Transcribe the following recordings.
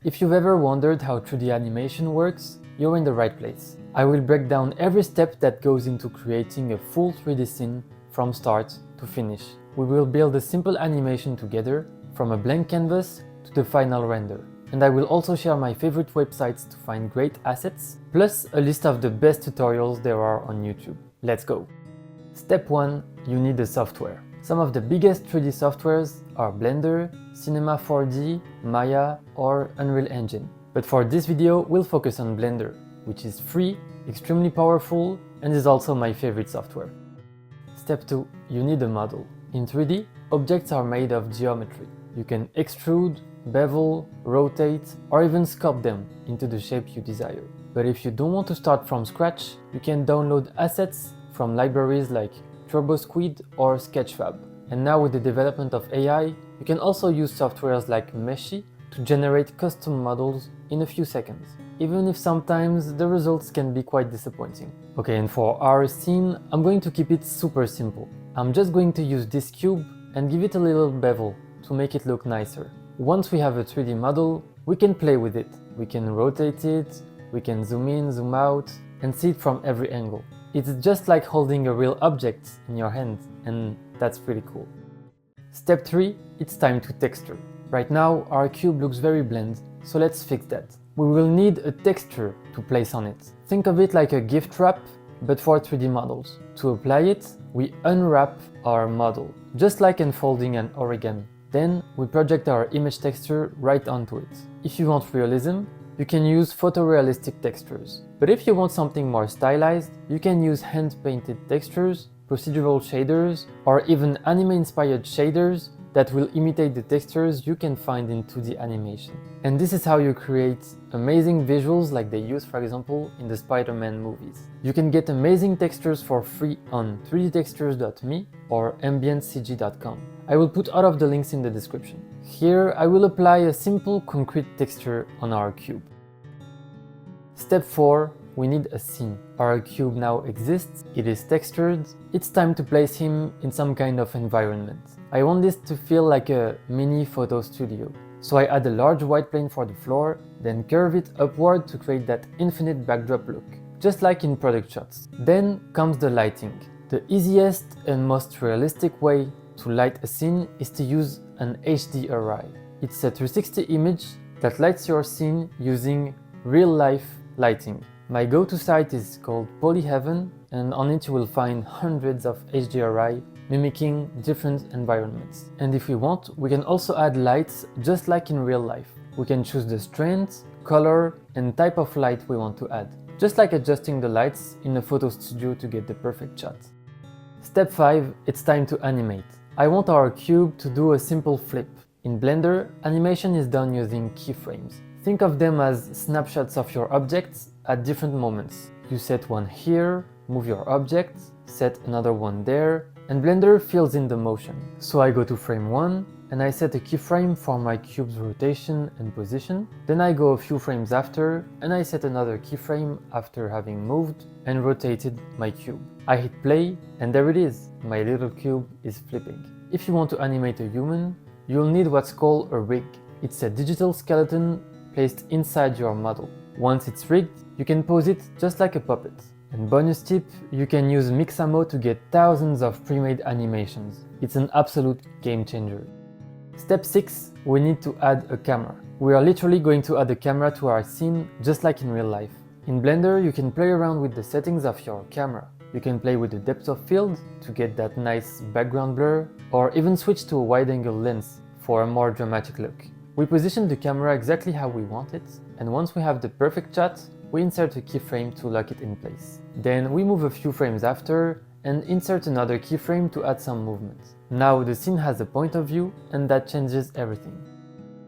If you've ever wondered how 3D animation works, you're in the right place. I will break down every step that goes into creating a full 3D scene from start to finish. We will build a simple animation together, from a blank canvas to the final render. And I will also share my favorite websites to find great assets, plus a list of the best tutorials there are on YouTube. Let's go! Step 1. You need a software. Some of the biggest 3D softwares are Blender, Cinema 4D, Maya, or Unreal Engine. But for this video, we'll focus on Blender, which is free, extremely powerful, and is also my favorite software. Step 2. You need a model. In 3D, objects are made of geometry. You can extrude, bevel, rotate, or even sculpt them into the shape you desire. But if you don't want to start from scratch, you can download assets from libraries like TurboSquid or Sketchfab. And now with the development of AI, you can also use softwares like Meshi to generate custom models in a few seconds, even if sometimes the results can be quite disappointing. Okay, and for our scene, I'm going to keep it super simple. I'm just going to use this cube and give it a little bevel to make it look nicer. Once we have a 3D model, we can play with it. We can rotate it, we can zoom in, zoom out, and see it from every angle. It's just like holding a real object in your hand, and that's pretty cool. Step 3. It's time to texture. Right now, our cube looks very bland, so let's fix that. We will need a texture to place on it. Think of it like a gift wrap, but for 3D models. To apply it, we unwrap our model, just like unfolding an origami. Then we project our image texture right onto it. If you want realism, you can use photorealistic textures. But if you want something more stylized, you can use hand-painted textures, procedural shaders, or even anime-inspired shaders that will imitate the textures you can find in 2D animation. And this is how you create amazing visuals like they use, for example, in the Spider-Man movies. You can get amazing textures for free on 3dtextures.me or ambientcg.com. I will put all of the links in the description. Here, I will apply a simple concrete texture on our cube. Step 4. We need a scene. Our cube now exists, it is textured, it's time to place him in some kind of environment. I want this to feel like a mini photo studio. So I add a large white plane for the floor, then curve it upward to create that infinite backdrop look, just like in product shots. Then comes the lighting. The easiest and most realistic way to light a scene is to use an HDRI. It's a 360 image that lights your scene using real-life lighting. My go-to site is called Polyheaven, and on it you will find hundreds of HDRI mimicking different environments. And if we want, we can also add lights just like in real life. We can choose the strength, color, and type of light we want to add, just like adjusting the lights in a photo studio to get the perfect shot. Step 5. It's time to animate. I want our cube to do a simple flip. In Blender, animation is done using keyframes. Think of them as snapshots of your objects at different moments. You set one here, move your object, set another one there, and Blender fills in the motion. So I go to frame 1, and I set a keyframe for my cube's rotation and position. Then I go a few frames after, and I set another keyframe after having moved and rotated my cube. I hit play, and there it is, my little cube is flipping. If you want to animate a human, you'll need what's called a rig. It's a digital skeleton placed inside your model. Once it's rigged, you can pose it just like a puppet. And bonus tip, you can use Mixamo to get thousands of pre-made animations. It's an absolute game changer. Step 6. We need to add a camera. We are literally going to add a camera to our scene just like in real life. In Blender, you can play around with the settings of your camera. You can play with the depth of field to get that nice background blur, or even switch to a wide-angle lens for a more dramatic look. We position the camera exactly how we want it, and once we have the perfect shot, we insert a keyframe to lock it in place. Then we move a few frames after and insert another keyframe to add some movement. Now the scene has a point of view, and that changes everything.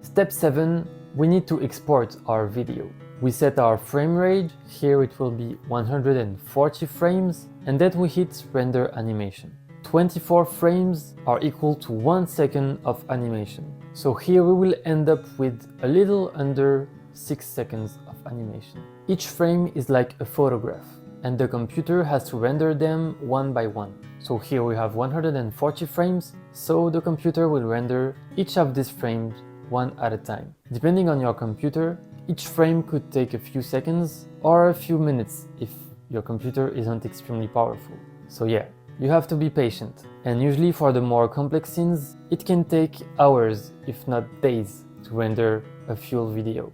Step 7. We need to export our video. We set our frame rate, here it will be 140 frames, and then we hit render animation. 24 frames are equal to 1 second of animation. So here we will end up with a little under 6 seconds of animation. Each frame is like a photograph, and the computer has to render them one by one. So here we have 140 frames, so the computer will render each of these frames one at a time. Depending on your computer, each frame could take a few seconds or a few minutes if your computer isn't extremely powerful. So yeah, you have to be patient. And usually for the more complex scenes, it can take hours, if not days, to render a full video.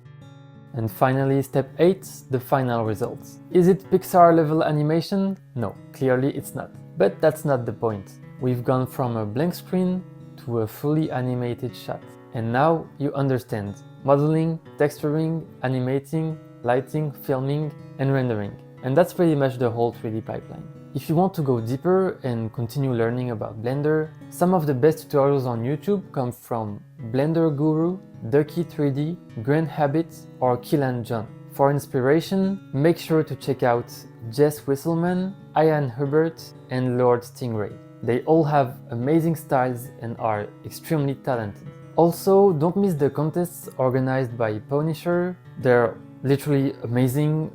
And finally, step 8, the final results. Is it Pixar level animation? No, clearly it's not. But that's not the point. We've gone from a blank screen to a fully animated shot. And now you understand modeling, texturing, animating, lighting, filming, and rendering. And that's pretty much the whole 3D pipeline. If you want to go deeper and continue learning about Blender, some of the best tutorials on YouTube come from Blender Guru, Ducky3D, Grand Habit, or Killan John. For inspiration, make sure to check out Jess Wisselman, Ian Hubert, and Lord Stingray. They all have amazing styles and are extremely talented. Also, don't miss the contests organized by Punisher. They're literally amazing.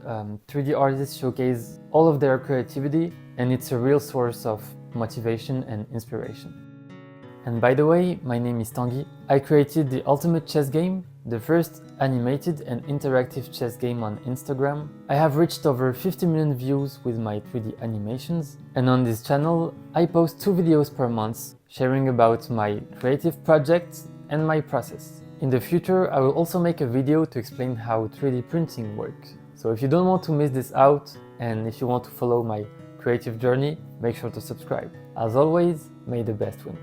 3D artists showcase all of their creativity, and it's a real source of motivation and inspiration. And by the way, my name is Tanguy. I created the ultimate chess game, the first animated and interactive chess game on Instagram. I have reached over 50 million views with my 3D animations, and on this channel I post 2 videos per month sharing about my creative projects and my process. In the future, I will also make a video to explain how 3D printing works. So if you don't want to miss this out, and if you want to follow my creative journey, make sure to subscribe. As always, may the best win.